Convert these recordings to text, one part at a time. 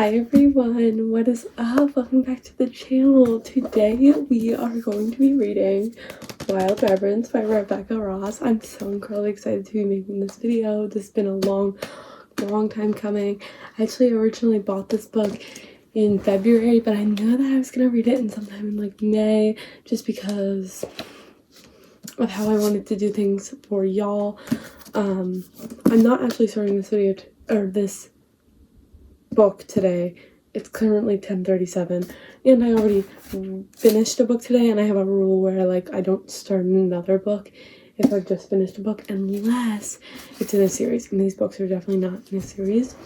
Hi everyone, what is up? Welcome back to the channel. Today we are going to be reading Wild Reverence by Rebecca Ross. I'm so incredibly excited to be making this video. This has been a long time coming. I actually originally bought this book in February, but I knew that I was gonna read it in sometime in like May, just because of how I wanted to do things for y'all. I'm not actually starting this video this book today. It's currently 10:37 and I already finished a book today, and I have a rule where I don't start another book if I've just finished a book unless it's in a series, and these books are definitely not in a series.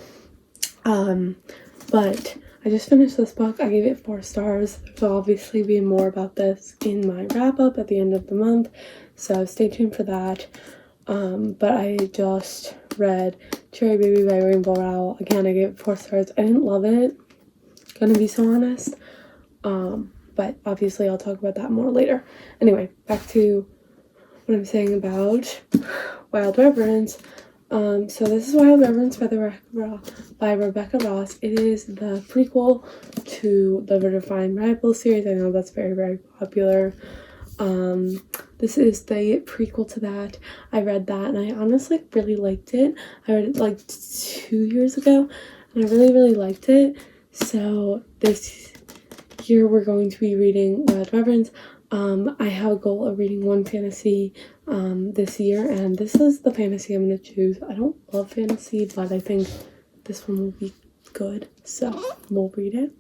But I just finished this book. I gave it 4 stars. There'll obviously be more about this in my wrap up at the end of the month, so stay tuned for that. But I just read Cherry Baby by Rainbow Rowell. Again, I gave it 4 stars. I didn't love it, gonna be so honest. But obviously I'll talk about that more later. Anyway, back to what I'm saying about Wild Reverence. So this is Wild Reverence by Rebecca Ross. It is the prequel to the Redefined Rivals series. I know that's very popular. This is the prequel to that. I read that and I honestly really liked it. I read it like 2 years ago and I really liked it. So this year we're going to be reading Wild Reverence. I have a goal of reading 1 fantasy this year, and this is the fantasy I'm going to choose. I don't love fantasy, but I think this one will be good, so we'll read it.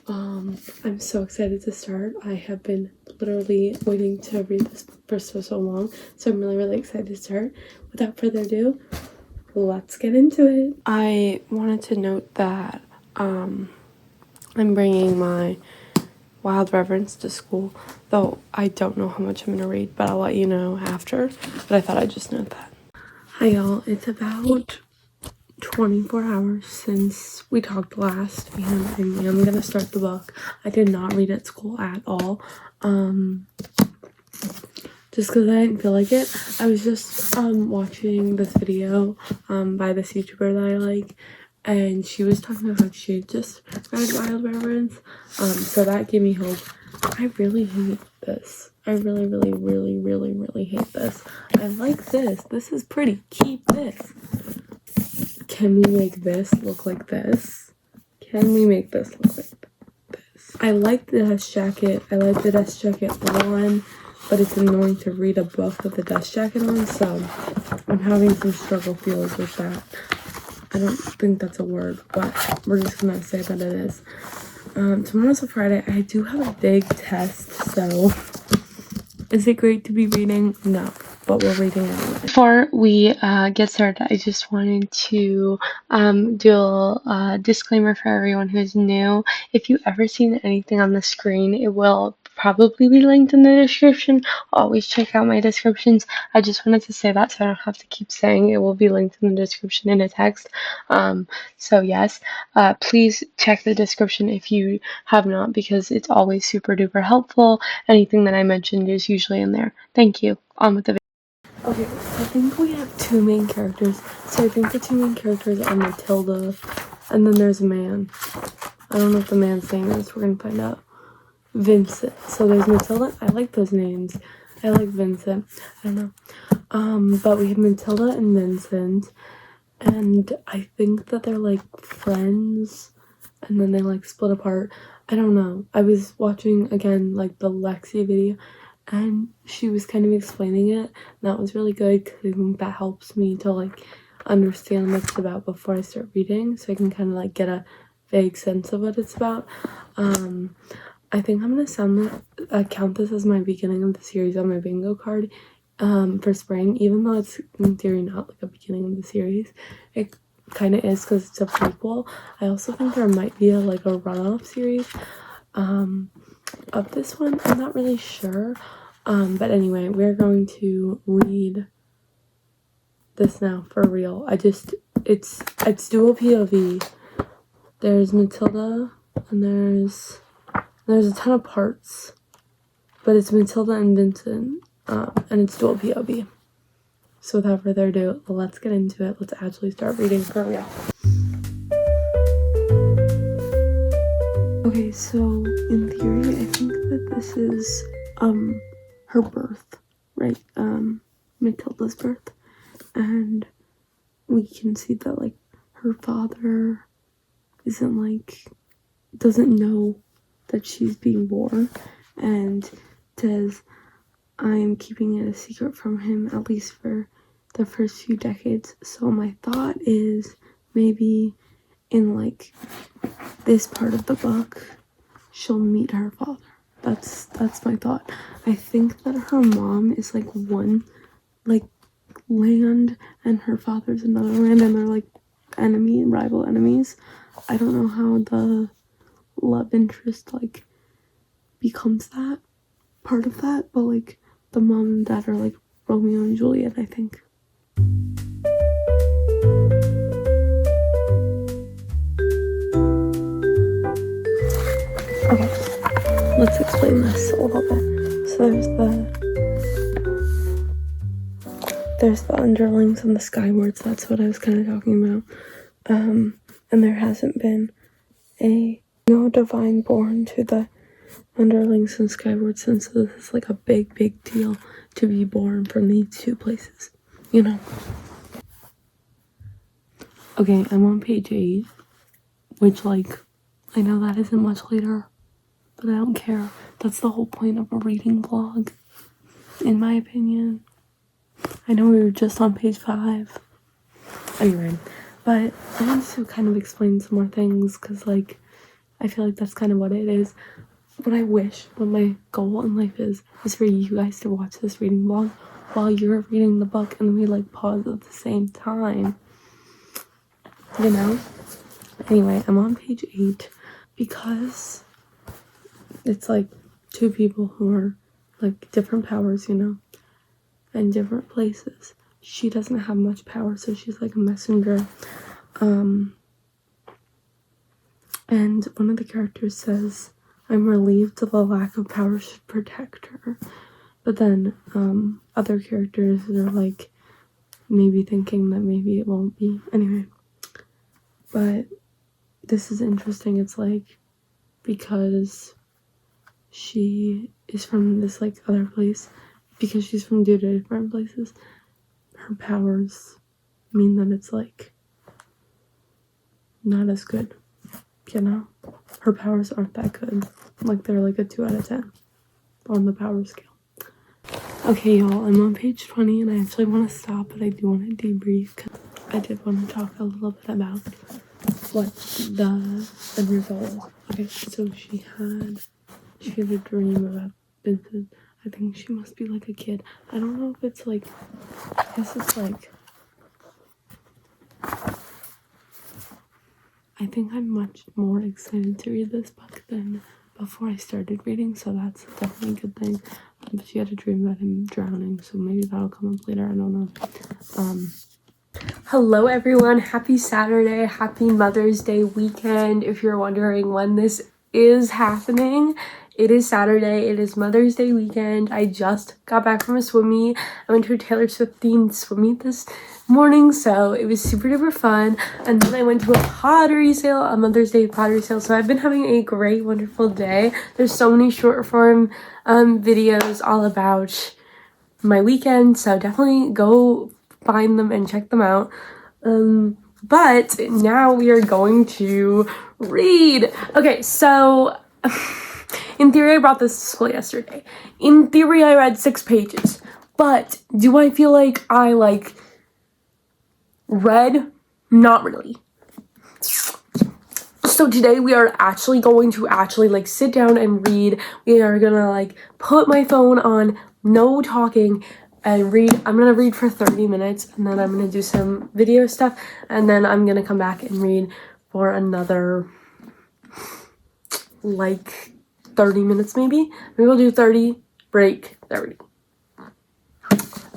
I'm so excited to start. I have been literally waiting to read this book for so long, so I'm really excited to start. Without further ado, let's get into it. I wanted to note that I'm bringing my Wild Reverence to school, though I don't know how much I'm gonna read, but I'll let you know after. But I thought I'd just note that. Hi y'all, it's about 24 hours since we talked last, and I'm gonna start the book. I did not read at school at all, just because I didn't feel like it. I was just watching this video by this YouTuber that I like, and she was talking about how she just read Wild Reverence, so that gave me hope. I really hate this. I really hate this. I like this. This is pretty. Keep this. Can we make this look like this? Can we make this look like this? I like the dust jacket. I like the dust jacket on, but it's annoying to read a book with a dust jacket on, so I'm having some struggle feels with that. I don't think that's a word, but we're just gonna say that it is. Tomorrow's a Friday. I do have a big test, so is it great to be reading? No, but we're reading anyway. Before we get started, I just wanted to do a disclaimer for everyone who's new. If you've ever seen anything on the screen, it will probably be linked in the description. Always check out my descriptions. I just wanted to say that so I don't have to keep saying it will be linked in the description in a text. So yes, please check the description if you have not, because it's always super duper helpful. Anything that I mentioned is usually in there. Thank you. On with the video. Okay, so I think we have 2 main characters. So I think the 2 main characters are Matilda, and then there's a man. I don't know what the man's name is. We're gonna find out. Vincent. So there's Matilda. I like those names. I like Vincent. I don't know. But we have Matilda and Vincent, and I think that they're like friends, and then they like split apart. I don't know. I was watching again like the Lexi video, and she was kind of explaining it. That was really good because I think that helps me to like understand what it's about before I start reading, so I can kind of like get a vague sense of what it's about. I think I'm gonna count this as my beginning of the series on my bingo card for spring, even though it's in theory not like a beginning of the series. It kind of is because it's a prequel. I also think there might be a runoff series of this one. I'm not really sure, but anyway, we're going to read this now for real. It's dual POV. There's Matilda and there's a ton of parts, but it's Matilda and Vincent, and it's dual POV. So without further ado, let's get into it. Let's actually start reading for real. Okay, so in theory, I think that this is her birth, right? Matilda's birth, and we can see that like her father doesn't know that she's being born, and says, I'm keeping it a secret from him, at least for the first few decades. So my thought is maybe in like this part of the book she'll meet her father. That's my thought. I think that her mom is like one like land and her father's another land, and they're like rival enemies. I don't know how the love interest like becomes that part of that, but like the mom and dad are like Romeo and Juliet, I think. Okay, let's explain this a little bit. So there's the underlings and the skywards. That's what I was kind of talking about. And there hasn't been no divine born to the underlings and skywards, since this is like a big deal to be born from these two places, you know. Okay, I'm on page 8, which like I know that isn't much later, but I don't care. That's the whole point of a reading vlog, in my opinion. I know we were just on page 5. Anyway, but I want to kind of explain some more things, because like I feel like that's kind of what it is. What my goal in life is for you guys to watch this reading vlog while you're reading the book, and then we like pause at the same time, you know. Anyway, I'm on page 8 because it's like two people who are like different powers, you know, and different places. She doesn't have much power, so she's like a messenger. And one of the characters says, I'm relieved the lack of power should protect her. But then other characters are like maybe thinking that maybe it won't be. Anyway, but this is interesting. It's like because she is from this like other place, because she's from two different places, her powers mean that it's like not as good, you know. Her powers aren't that good. Like they're like a 2 out of 10 on the power scale. Okay, y'all, I'm on page 20, and I actually want to stop, but I do want to debrief because I did want to talk a little bit about what the end result was. Okay, so she had a dream about Vincent. I think she must be like a kid. I don't know if it's like, I guess it's like, I think I'm much more excited to read this book than before I started reading, so that's definitely a good thing. She had a dream about him drowning, so maybe that'll come up later. I don't know. Hello everyone, happy Saturday, happy Mother's Day weekend. If you're wondering when this is happening, it is Saturday, it is Mother's Day weekend. I just got back from a swim meet. I went to a Taylor Swift themed swim meet this morning, so it was super duper fun. And then I went to a pottery sale, a Mother's Day pottery sale, so I've been having a great, wonderful day. There's so many short form videos all about my weekend, so definitely go find them and check them out. But now we are going to read. Okay, so in theory I brought this to school yesterday. In theory I read 6 pages, but do I feel like I like read? Not really. So today we are actually going to like sit down and read. We are gonna like put my phone on, no talking, and read. I'm gonna read for 30 minutes, and then I'm gonna do some video stuff, and then I'm gonna come back and read for another like 30 minutes maybe. Maybe we'll do 30, break, 30.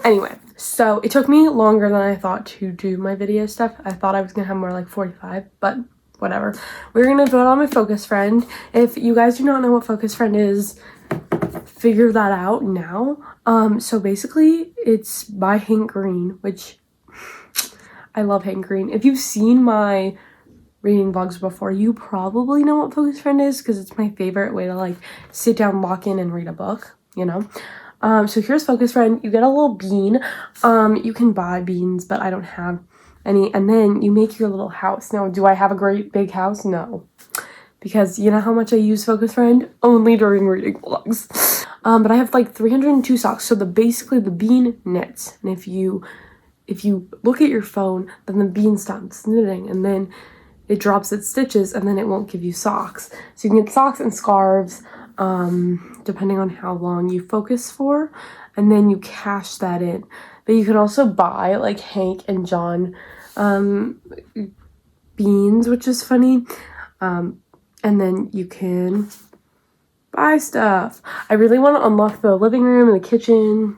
Anyway, so it took me longer than I thought to do my video stuff. I thought I was gonna have more like 45, but whatever. We're gonna vote on my focus friend. If you guys do not know what focus friend is, figure that out now. So basically it's by Hank Green, which I love Hank Green. If you've seen my reading vlogs before, you probably know what Focus Friend is because it's my favorite way to like sit down, lock in, and read a book, you know. So here's Focus Friend. You get a little bean. You can buy beans, but I don't have any. And then you make your little house. Now, do I have a great big house? No. Because you know how much I use Focus Friend? Only during reading vlogs. But I have like 302 socks. So basically the bean knits. And if you look at your phone, then the bean stops knitting and then it drops its stitches and then it won't give you socks. So you can get socks and scarves, depending on how long you focus for, and then you cash that in. But you can also buy like Hank and John beans, which is funny. And then you can buy stuff. I really want to unlock the living room and the kitchen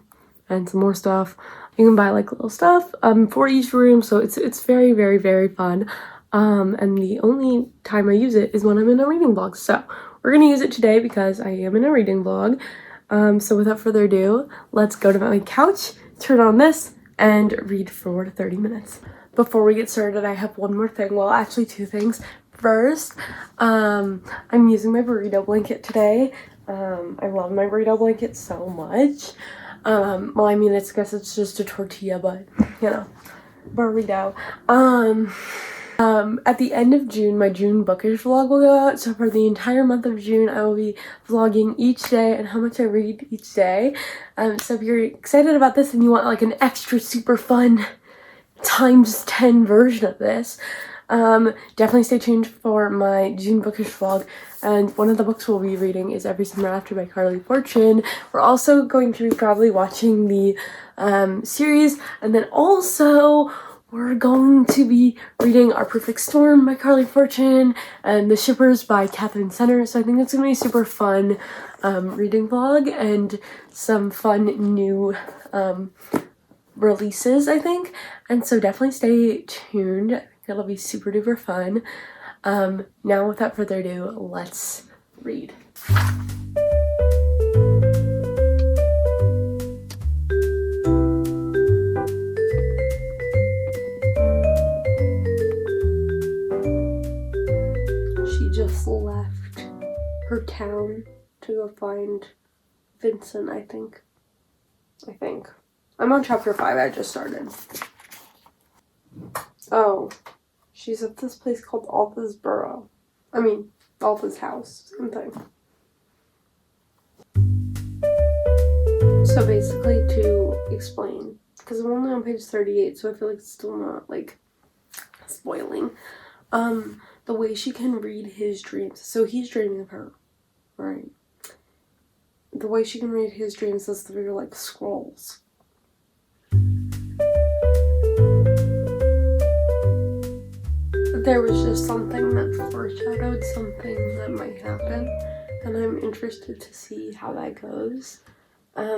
and some more stuff. You can buy like little stuff for each room, so it's very, very, very fun. And the only time I use it is when I'm in a reading vlog. So we're gonna use it today because I am in a reading vlog. So without further ado, let's go to my couch, turn on this, and read for 30 minutes. Before we get started, I have one more thing. Well, actually two things. First, I'm using my burrito blanket today. I love my burrito blanket so much. Well, I mean, I guess it's just a tortilla, but, you know, burrito. At the end of June, my June bookish vlog will go out. So for the entire month of June, I will be vlogging each day and how much I read each day. So if you're excited about this and you want like an extra super fun times 10 version of this, definitely stay tuned for my June bookish vlog. And one of the books we'll be reading is Every Summer After by Carly Fortune. We're also going to be probably watching the series, and then also we're going to be reading Our Perfect Storm by Carly Fortune and The Shippers by Catherine Center. So I think it's gonna be a super fun reading vlog and some fun new releases, I think. And so definitely stay tuned. I think it'll be super duper fun. Now without further ado, let's read. She just left her town to go find Vincent, I think. I'm on chapter 5, I just started. Oh, she's at this place called Alpha's Burrow. I mean, Alpha's house, same thing. So basically, to explain, because I'm only on page 38, so I feel like it's still not, like, spoiling. The way she can read his dreams. So he's dreaming of her, right? The way she can read his dreams is through, like, scrolls. There was just something that foreshadowed something that might happen, and I'm interested to see how that goes. I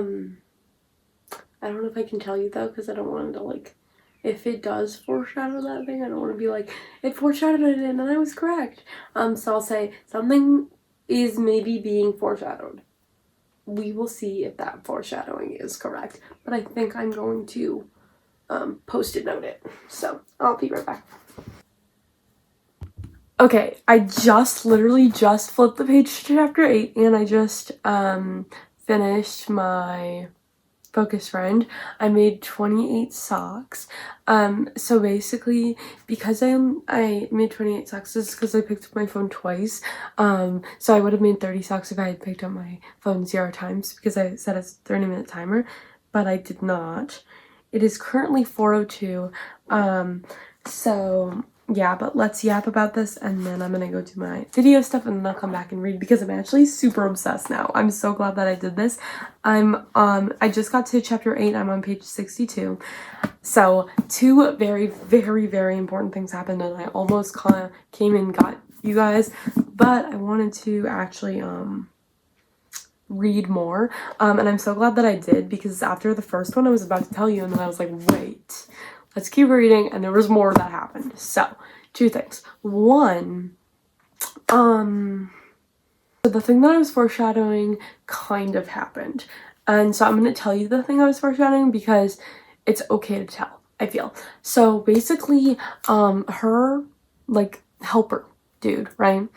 don't know if I can tell you though, because I don't want to, like, if it does foreshadow that thing, I don't want to be like, it foreshadowed it and I was correct. So I'll say something is maybe being foreshadowed. We will see if that foreshadowing is correct, but I think I'm going to post-it note it. So I'll be right back. Okay, I literally just flipped the page to chapter 8, and I just finished my Focus Friend. I made 28 socks. So basically, because I made 28 socks, this is because I picked up my phone twice. So I would have made 30 socks if I had picked up my phone 0 times, because I set a 30-minute timer, but I did not. It is currently 4:02. So yeah, but let's yap about this, and then I'm gonna go do my video stuff, and then I'll come back and read, because I'm actually super obsessed now. I'm so glad that I did this. I just got to chapter 8. I'm on page 62. So 2 very, very, very important things happened, and I almost kind of came and got you guys, but I wanted to actually read more, and I'm so glad that I did, because after the first one I was about to tell you, and then I was like, wait, let's keep reading, and there was more that happened. So 2 things. One, so the thing that I was foreshadowing kind of happened, and so I'm going to tell you the thing I was foreshadowing because it's okay to tell, I feel. So basically, her, like, helper dude, right?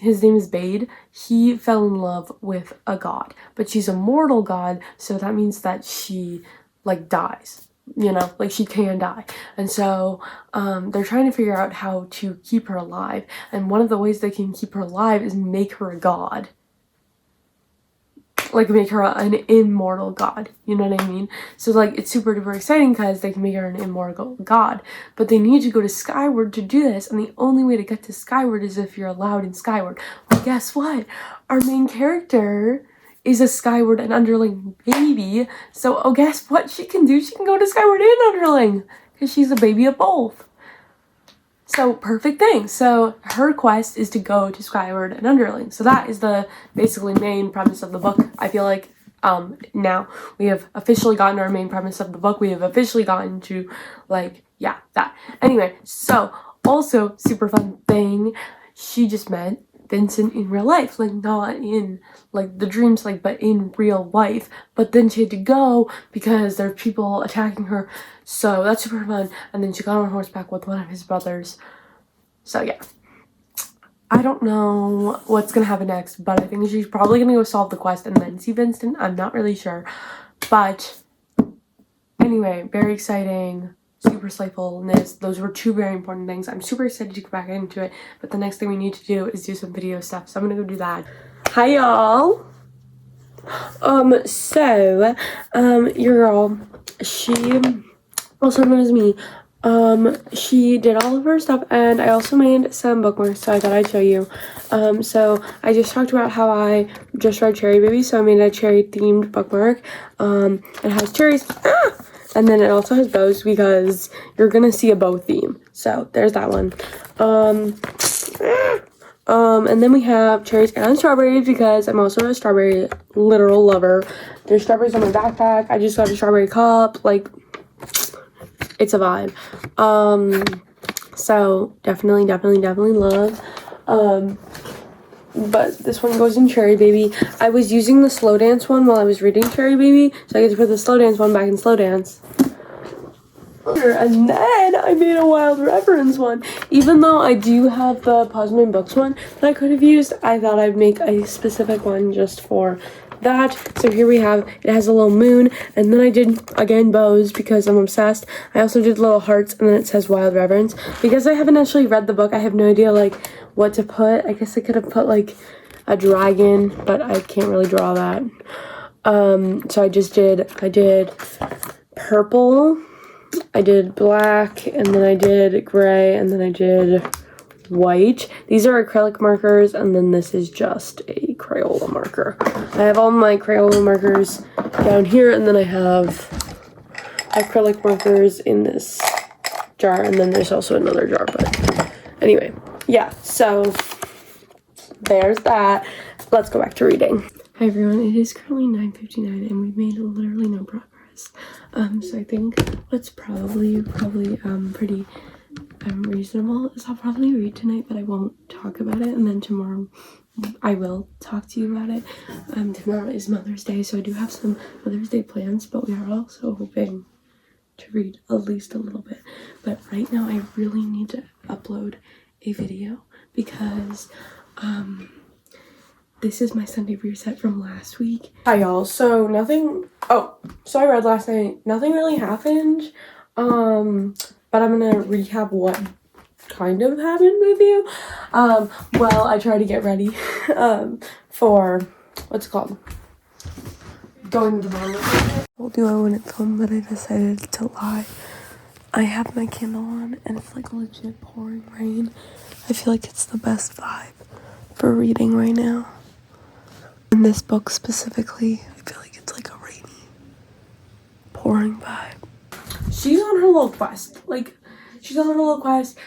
His name is Bade. He fell in love with a god, but she's a mortal god, so that means that she like dies, you know, like she can die. And so they're trying to figure out how to keep her alive, and one of the ways they can keep her alive is make her a god, like make her an immortal god, you know what I mean? So like it's super duper exciting because they can make her an immortal god, but they need to go to Skyward to do this, and the only way to get to Skyward is if you're allowed in Skyward. Well, guess what? Our main character is a Skyward and Underling baby, so guess what she can do? She can go to Skyward and Underling because she's a baby of both. So perfect thing. So her quest is to go to Skyward and Underling. So that is the basically main premise of the book. I feel like now we have officially gotten our main premise of the book. We have officially gotten to like, yeah, that. Anyway, so also super fun thing. She just met Vincent in real life, like not in like the dreams, like but in real life. But then she had to go because there's people attacking her. So that's super fun. And then she got on horseback with one of his brothers. So yeah, I don't know what's gonna happen next, but I think she's probably gonna go solve the quest and then see Vincent. I'm not really sure, but anyway, very exciting. Super playfulness. Those were two very important things. I'm super excited to get back into it, but the next thing we need to do is do some video stuff, so I'm gonna go do that. Hi y'all. Your girl, she also known as me, she did all of her stuff, and I also made some bookmarks, so I thought I'd show you. So I just talked about how I just read Cherry Baby, so I made a cherry themed bookmark. It has cherries. And then it also has bows because you're gonna see a bow theme. So there's that one. And then we have cherries and strawberries because I'm also a strawberry literal lover. There's strawberries on my backpack. I just got a strawberry cup. Like, it's a vibe. So definitely love. But this one goes in Cherry Baby. I was using the slow dance one while I was reading Cherry Baby, so I get to put the slow dance one back in slow dance. And then I made a Wild Reverence one. Even though I do have the Pause My Books one that I could have used, I thought I'd make a specific one just for that. So here we have, it has a little moon, and then I did, again, bows because I'm obsessed. I also did little hearts, and then it says Wild Reverence. Because I haven't actually read the book, I have no idea, like, what to put. I guess I could have put, like, a dragon, but I can't really draw that. So I did purple, I did black, and then I did gray, and then I did white. These are acrylic markers, and then this is just a Crayola marker. I have all my Crayola markers down here, and then I have acrylic markers in this jar, and then there's also another jar, but anyway, yeah, so there's that. Let's go back to reading. Hi everyone, it is currently 9:59 and we've made literally no progress. So I think what's probably pretty reasonable is I'll probably read tonight, but I won't talk about it, and then tomorrow I will talk to you about it. Tomorrow is Mother's Day, so I do have some Mother's Day plans, but we are also hoping to read at least a little bit. But right now I really need to upload a video because this is my Sunday reset from last week. Hi y'all, so I read last night, nothing really happened, but I'm gonna recap what kind of happened with you. Well, I tried to get ready for what's it called, going to the mall. I told you I wouldn't film, but I decided to lie. I have my candle on and it's like legit pouring rain. I feel like it's the best vibe for reading right now. In this book specifically, I feel like it's like a rainy, pouring vibe. She's on her little quest.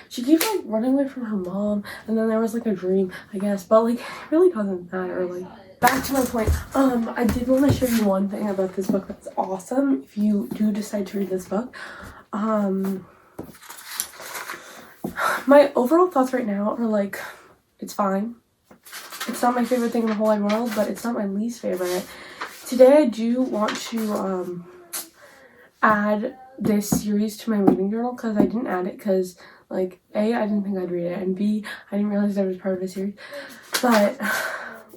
She keeps like running away from her mom, and then there was like a dream, I guess, but like it really doesn't matter. Like, back to my point, I did want to show you one thing about this book that's awesome if you do decide to read this book. My overall thoughts right now are like, it's fine. It's not my favorite thing in the whole wide world, but it's not my least favorite. Today I do want to add this series to my reading journal because I didn't add it because, like, A, I didn't think I'd read it, and B, I didn't realize that it was part of a series. But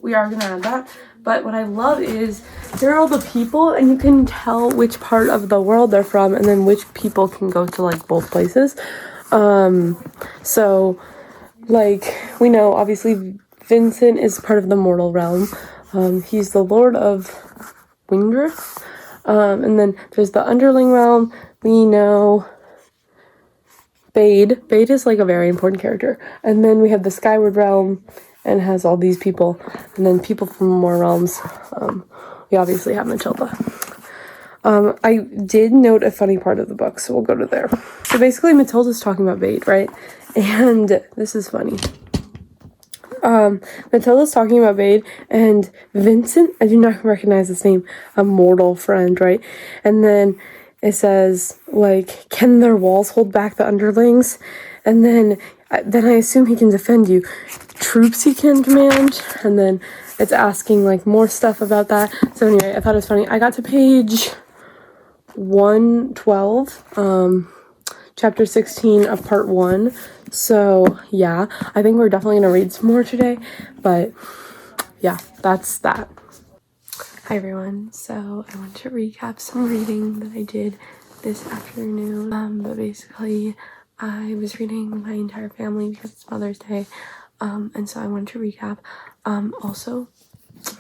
we are gonna add that. But what I love is there are all the people, and you can tell which part of the world they're from, and then which people can go to, like, both places. So, like, we know, obviously, Vincent is part of the mortal realm. He's the Lord of Windrith. And then there's the underling realm. We know Bade. Bade is, like, a very important character. And then we have the Skyward realm, and has all these people. And then people from more realms. We obviously have Matilda. I did note a funny part of the book, so we'll go to there. So basically, Matilda's talking about Bade, right? And this is funny. Matilda's talking about Bade, and Vincent, I do not recognize this name, a mortal friend, right? And then it says, like, can their walls hold back the underlings? And then I assume he can defend you. Troops he can command, and then it's asking, like, more stuff about that. So anyway, I thought it was funny. I got to page 112, chapter 16 of part 1. So yeah, I think we're definitely gonna read some more today, but yeah, that's that. Hi everyone, so I want to recap some reading that I did this afternoon. But basically I was reading my entire family because it's Mother's Day, and so I wanted to recap. Also,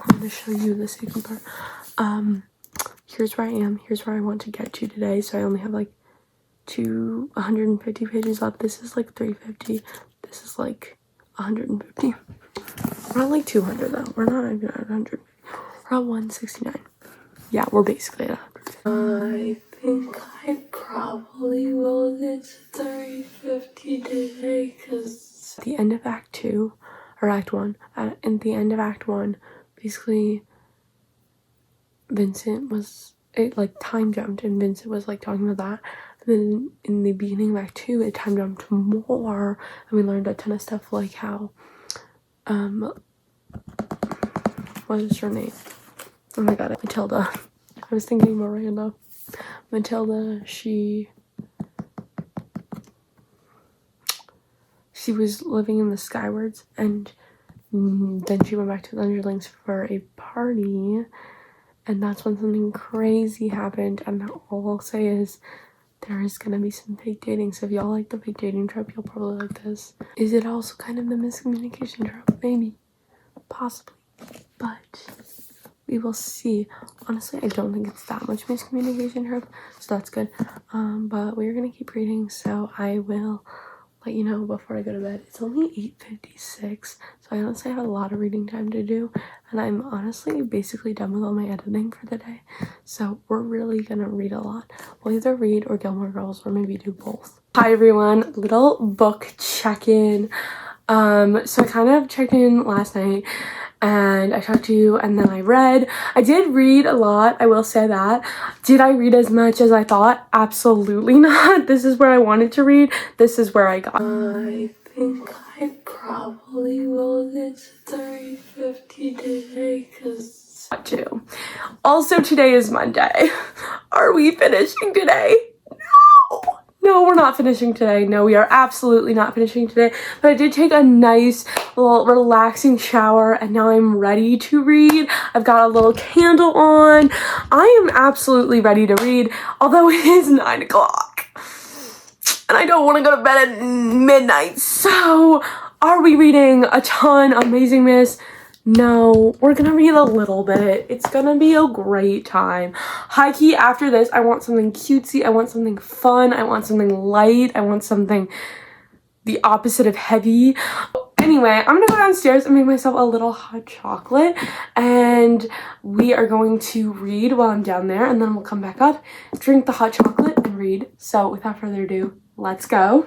I'm gonna show you the second part. Here's where I am, here's where I want to get to today. So I only have like 150 pages left. This is like 350. This is like 150. We're not like 200 though. We're not even at 100. We're at 169. Yeah, we're basically at 100. I think I probably will get to 350 today because at the end of Act 2, or Act 1, at the end of Act 1, basically Vincent was, it like time jumped and Vincent was like talking about that. Then in the beginning of Act 2, it time jumped more, and we learned a ton of stuff, like how, what is her name? Oh my god, Matilda. I was thinking more random. Matilda, she was living in the Skywards, and then she went back to the Underlings for a party, and that's when something crazy happened, and all I'll say is there is gonna be some fake dating, so if y'all like the fake dating trope, you'll probably like this. Is it also kind of the miscommunication trope? Maybe. Possibly. But we will see. Honestly, I don't think it's that much miscommunication trope, so that's good. But we're gonna keep reading, so I will let you know before I go to bed. It's only 8:56, so I honestly have a lot of reading time to do, and I'm honestly basically done with all my editing for the day, so we're really gonna read a lot. We'll either read or Gilmore Girls, or maybe do both. Hi everyone, little book check-in. So I kind of checked in last night, and I talked to you, and then I read. I did read a lot, I will say that. Did I read as much as I thought? Absolutely not. This is where I wanted to read. This is where I got. I think I probably will get to 350 today because two. Also, today is Monday. Are we finishing today? No, we're not finishing today. No, we are absolutely not finishing today. But I did take a nice little relaxing shower, and now I'm ready to read. I've got a little candle on. I am absolutely ready to read, although it is 9 o'clock. And I don't want to go to bed at midnight. So, are we reading a ton? Amazing Miss? No, we're gonna read a little bit. It's gonna be a great time. High key, after this, I want something cutesy. I want something fun. I want something light. I want something the opposite of heavy. Anyway, I'm gonna go downstairs and make myself a little hot chocolate, and we are going to read while I'm down there, and then we'll come back up, drink the hot chocolate, and read. So without further ado, let's go.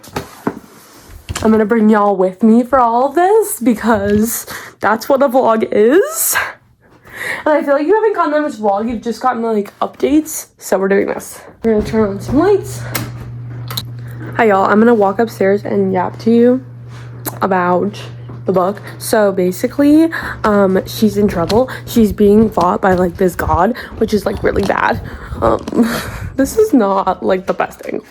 I'm gonna bring y'all with me for all of this because that's what a vlog is. And I feel like you haven't gotten that much vlog, you've just gotten like updates. So we're doing this. We're gonna turn on some lights. Hi y'all, I'm gonna walk upstairs and yap to you about the book. So basically, she's in trouble. She's being fought by like this god, which is like really bad. This is not like the best thing.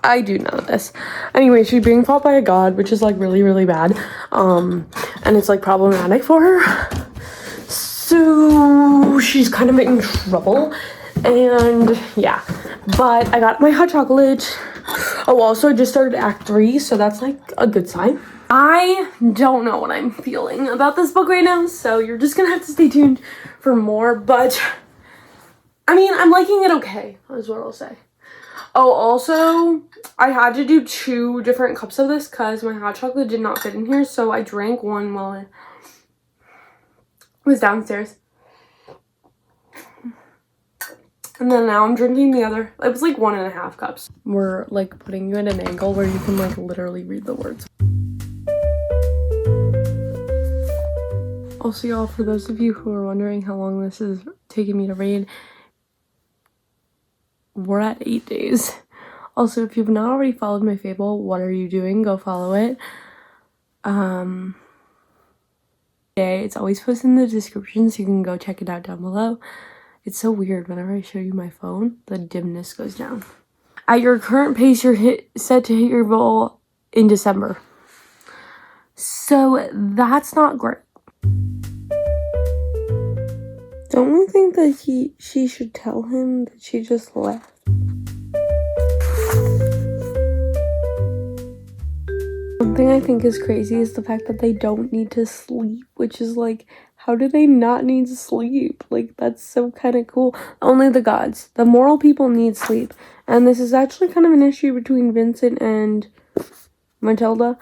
I do know this. Anyway, she's being fought by a god, which is like really, really bad. And it's like problematic for her. So she's kind of in trouble. And yeah, but I got my hot chocolate. Oh, also I just started Act 3, so that's like a good sign. I don't know what I'm feeling about this book right now, so you're just gonna have to stay tuned for more, but I mean, I'm liking it okay, is what I'll say. Oh, also, I had to do 2 different cups of this because my hot chocolate did not fit in here, so I drank one while it was downstairs. And then now I'm drinking the other. It was like 1.5 cups. We're like putting you at an angle where you can like literally read the words. Also, y'all, for those of you who are wondering how long this is taking me to read, we're at 8 days. Also, if you've not already followed my Fable, what are you doing? Go follow it. It's always posted in the description, so you can go check it out down below. It's so weird, whenever I show you my phone, the dimness goes down. At your current pace, you're set to hit your goal in December. So that's not great. Don't we think that she should tell him that she just left? One thing I think is crazy is the fact that they don't need to sleep, which is like, how do they not need to sleep? Like, that's so kind of cool. Only the gods. The moral people need sleep. And this is actually kind of an issue between Vincent and Matilda.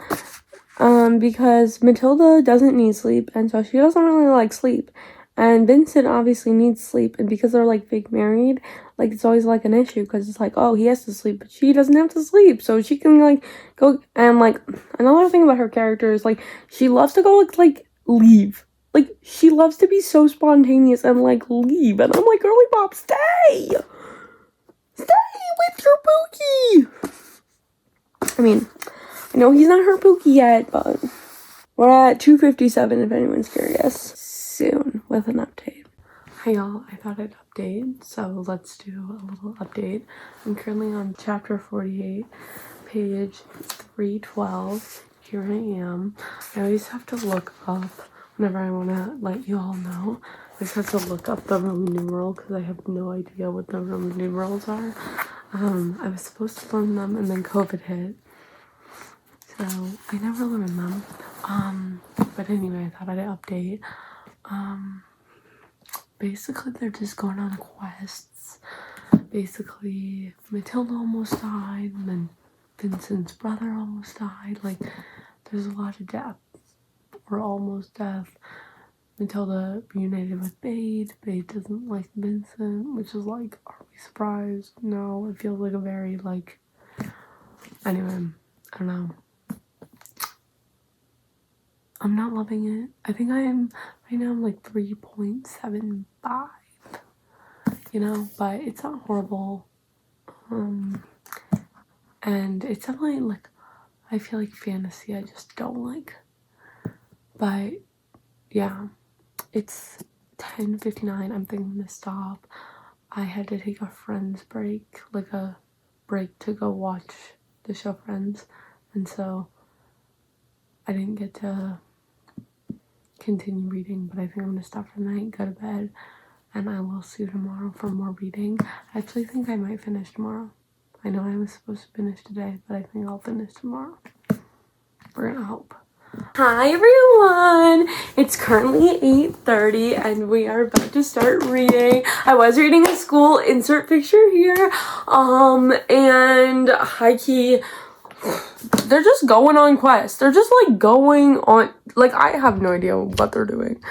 Because Matilda doesn't need sleep, and so she doesn't really like sleep. And Vincent obviously needs sleep, and because they're like fake married, like it's always like an issue because it's like, oh, he has to sleep, but she doesn't have to sleep, so she can like go. And like another thing about her character is like she loves to go like leave, like she loves to be so spontaneous and like leave, and I'm like, girly pop, stay with your Pookie. I mean, I know he's not her Pookie yet, but we're at 2:57 if anyone's curious. Soon with an update. Hi y'all, I thought I'd update, so let's do a little update. I'm currently on chapter 48, page 312. Here I am. I always have to look up whenever I want to let you all know. I just have to look up the Roman numeral because I have no idea what the Roman numerals are. I was supposed to learn them and then COVID hit, so I never learned them. But anyway, I thought I'd update. Basically they're just going on quests. Basically Matilda almost died, and then Vincent's brother almost died. Like, there's a lot of death or almost death. Matilda reunited with Bade. Bade doesn't like Vincent, which is like, are we surprised? No, it feels like a very like, anyway, I don't know. I'm not loving it. I think I am, right now I'm like 3.75, you know, but it's not horrible. And it's definitely like, I feel like fantasy I just don't like. But yeah, it's 10:59. I'm thinking to stop. I had to take a Friends break, like a break to go watch the show Friends, and so I didn't get to continue reading, but I think I'm gonna stop for the night, go to bed, and I will see you tomorrow for more reading. I actually think I might finish tomorrow. I know I was supposed to finish today, but I think I'll finish tomorrow. We're gonna hope. Hi everyone! It's currently 8:30 and we are about to start reading. I was reading a school, insert picture here, and high-key, they're just going on quests. They're just like going on, like, I have no idea what they're doing.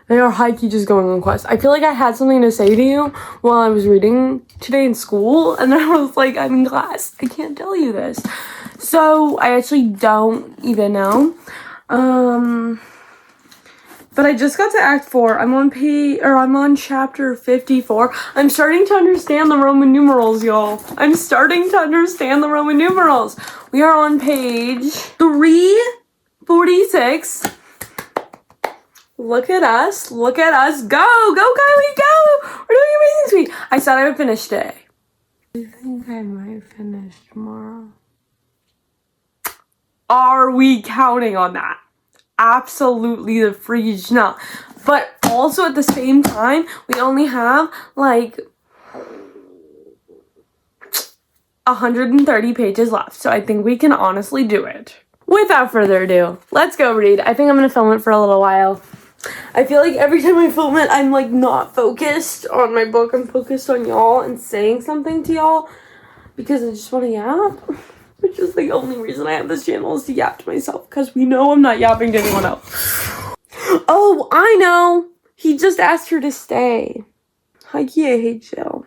They are high-key just going on quests. I feel like I had something to say to you while I was reading today in school, and then I was like, I'm in class, I can't tell you this. So I actually don't even know. But I just got to Act 4. I'm on chapter 54. I'm starting to understand the Roman numerals, y'all. I'm starting to understand the Roman numerals. We are on page 346. Look at us. Look at us. Go, Kylie, go. We're doing Amazing Sweet. I said I would finish today. I think I might finish tomorrow. Are we counting on that? Absolutely the freaking not. But also at the same time, we only have like 130 pages left. So I think we can honestly do it. Without further ado, let's go read. I think I'm gonna film it for a little while. I feel like every time I film it, I'm like not focused on my book. I'm focused on y'all and saying something to y'all because I just want to yap. Which is the only reason I have this channel is to yap to myself because we know I'm not yapping to anyone else. Oh, I know. He just asked her to stay. Hikey, I hate you.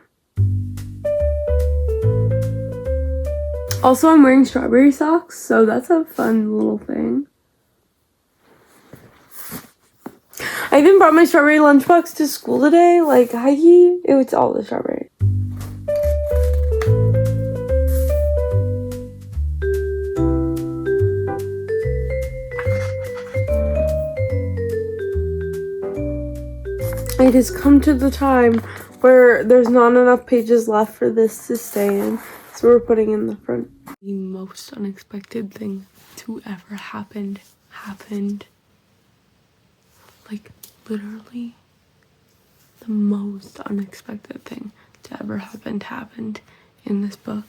Also, I'm wearing strawberry socks, so that's a fun little thing. I even brought my strawberry lunchbox to school today. Like, Hikey, it was all the strawberry. It has come to the time where there's not enough pages left for this to stay in, so we're putting in the front. The most unexpected thing to ever happened. Like, literally, the most unexpected thing to ever happened in this book.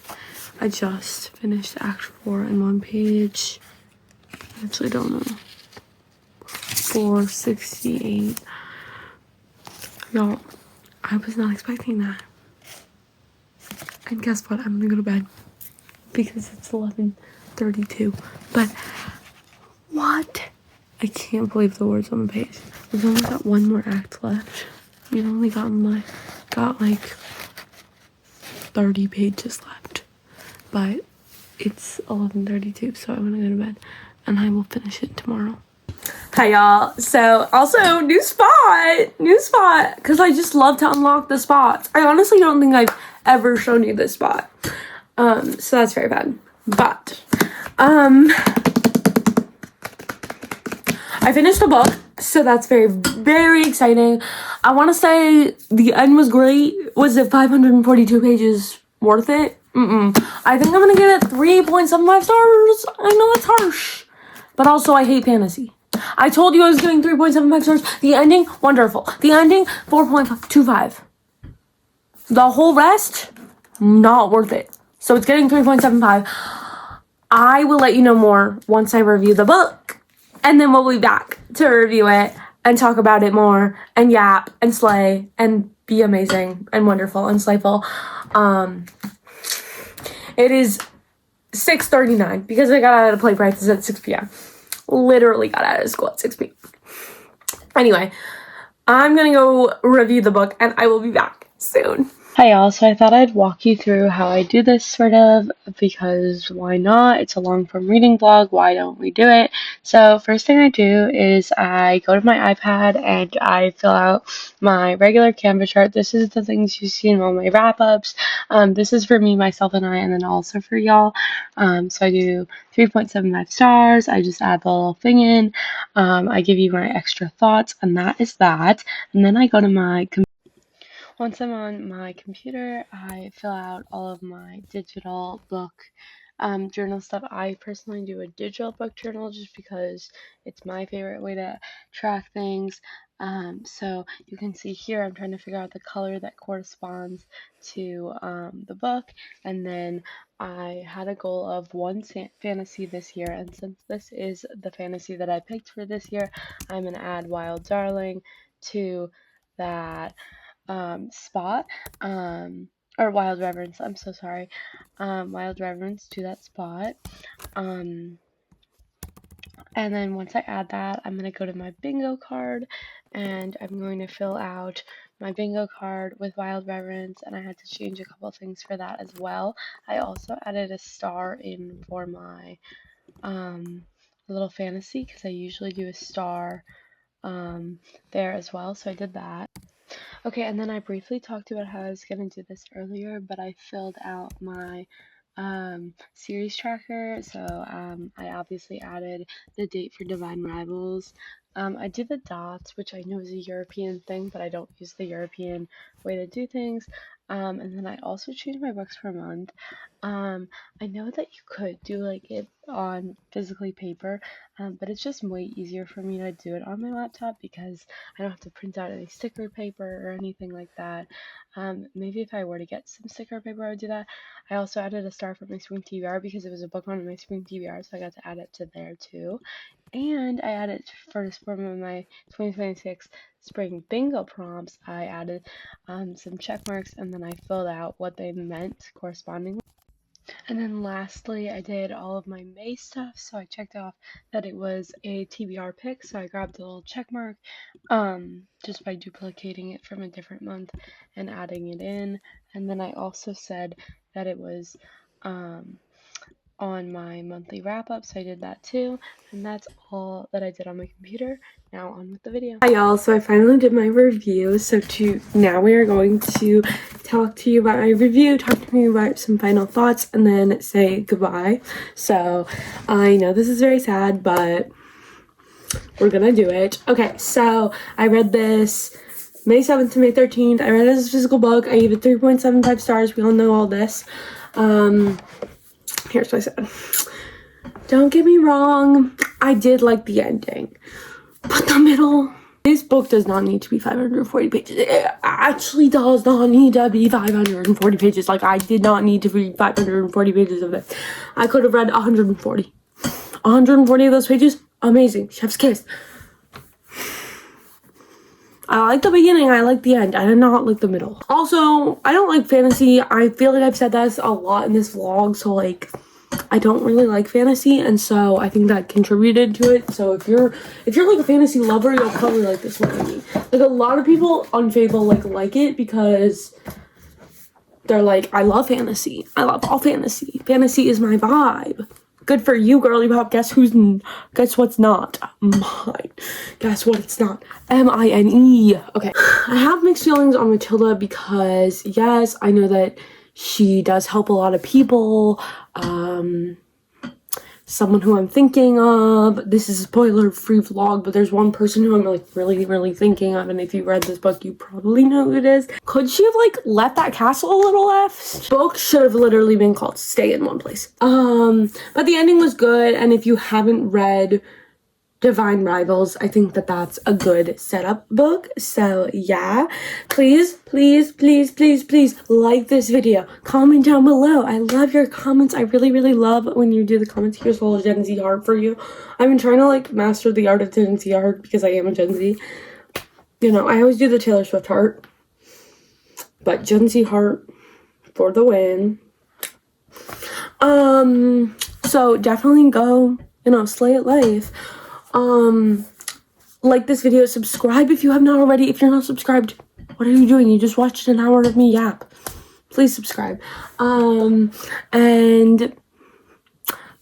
I just finished Act 4 in one page. I actually don't know. 468. Y'all, I was not expecting that. And guess what? I'm gonna go to bed because it's 11:32. But what? I can't believe the words on the page. We've only got one more act left. We've only got like 30 pages left. But it's 11:32, so I'm gonna go to bed and I will finish it tomorrow. Hi y'all. So also new spot, because I just love to unlock the spots. I honestly don't think I've ever shown you this spot. So that's very fun. But I finished the book, so that's very, very exciting. I want to say the end was great. Was it 542 pages worth it? I think I'm gonna give it 3.75 stars. I know it's harsh, but also I hate fantasy. I told you I was giving 3.75 stars. The ending, wonderful. The ending, 4.25. The whole rest, not worth it. So it's getting 3.75. I will let you know more once I review the book. And then we'll be back to review it and talk about it more and yap and slay and be amazing and wonderful and slayful. It is 6:39 because I got out of play practice at 6 p.m. Literally got out of school at 6 p.m. Anyway, I'm gonna go review the book and I will be back soon. Hi y'all, so I thought I'd walk you through how I do this sort of, because why not? It's a long form reading vlog, why don't we do it? So first thing I do is I go to my iPad and I fill out my regular Canva chart. This is the things you see in all my wrap-ups. This is for me, myself, and I, and then also for y'all. So I do 3.75 stars, I just add the little thing in, I give you my extra thoughts, and that is that. And then I go to my once I'm on my computer, I fill out all of my digital book journal stuff. I personally do a digital book journal just because it's my favorite way to track things. So you can see here, I'm trying to figure out the color that corresponds to the book. And then I had a goal of one fantasy this year. And since this is the fantasy that I picked for this year, I'm going to add Wild Darling to that spot, or Wild Reverence, I'm so sorry, Wild Reverence to that spot, and then once I add that, I'm going to go to my bingo card, and I'm going to fill out my bingo card with Wild Reverence, and I had to change a couple things for that as well. I also added a star in for my little fantasy, because I usually do a star there as well, so I did that. Okay, and then I briefly talked about how I was going to do this earlier, but I filled out my series tracker. So I obviously added the date for Divine Rivals I do the dots, which I know is a European thing, but I don't use the European way to do things. And then I also change my books per month. I know that you could do like it on physically paper, but it's just way easier for me to do it on my laptop because I don't have to print out any sticker paper or anything like that. Maybe if I were to get some sticker paper, I would do that. I also added a star for my spring TBR because it was a book on my spring TBR, so I got to add it to there too. And I added for one of my 2026 spring bingo prompts, I added some check marks and then I filled out what they meant correspondingly. And then lastly, I did all of my May stuff, so I checked off that it was a TBR pick, so I grabbed a little check mark just by duplicating it from a different month and adding it in. And then I also said that it was on my monthly wrap up, so I did that too, and that's all that I did on my computer. Now on with the video. Hi y'all, so I finally did my review, so now we are going to talk to you about my review, talk to me about some final thoughts, and then say goodbye. So I know this is very sad, but we're gonna do it. Okay, so I read this May 7th to May 13th. I read it as a physical book. I gave it 3.75 stars. We all know all this. Here's what I said. Don't get me wrong, I did like the ending, but the middle, this book does not need to be 540 pages. It actually does not need to be 540 pages. Like, I did not need to read 540 pages of this. I could have read 140. 140 of those pages, amazing. Chef's kiss. I like the beginning, I like the end. I did not like the middle. Also, I don't like fantasy. I feel like I've said that a lot in this vlog, so like, I don't really like fantasy, and so I think that contributed to it. So if you're like a fantasy lover, you'll probably like this one with me. Like, a lot of people on Fable like it because they're like, I love fantasy. I love all fantasy. Fantasy is my vibe. Good for you, girly pop. Guess what's not mine? Guess what it's not? M-I-N-E. Okay. I have mixed feelings on Matilda because, yes, I know that she does help a lot of people. Someone who I'm thinking of, this is a spoiler-free vlog, but there's one person who I'm like really thinking of, and if you read this book, you probably know who it is. Could she have like left that castle a little left? Book should have literally been called Stay in One Place. But the ending was good, and if you haven't read Divine Rivals, I think that that's a good setup book. So yeah, please like this video, comment down below. I love your comments. I really love when you do the comments. Here's a little Gen Z heart for you. I've been trying to like master the art of Gen Z heart because I am a Gen Z. You know, I always do the Taylor Swift heart, but Gen Z heart for the win. So definitely go, you know, slay it life. Like this video, subscribe if you have not already. If you're not subscribed, what are you doing? You just watched an hour of me yap. Please subscribe. And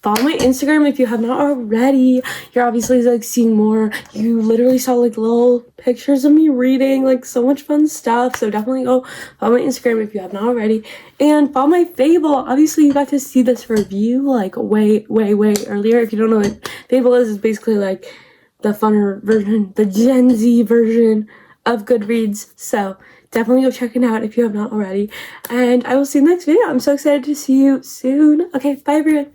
follow my Instagram if you have not already. You're obviously like seeing more. You literally saw like little pictures of me reading, like so much fun stuff. So definitely go follow my Instagram if you have not already. And follow my Fable. Obviously you got to see this review like way earlier. If you don't know what Fable is, it's basically like the funner version, the Gen Z version of Goodreads. So definitely go check it out if you have not already. And I will see you in the next video. I'm so excited to see you soon. Okay, bye everyone.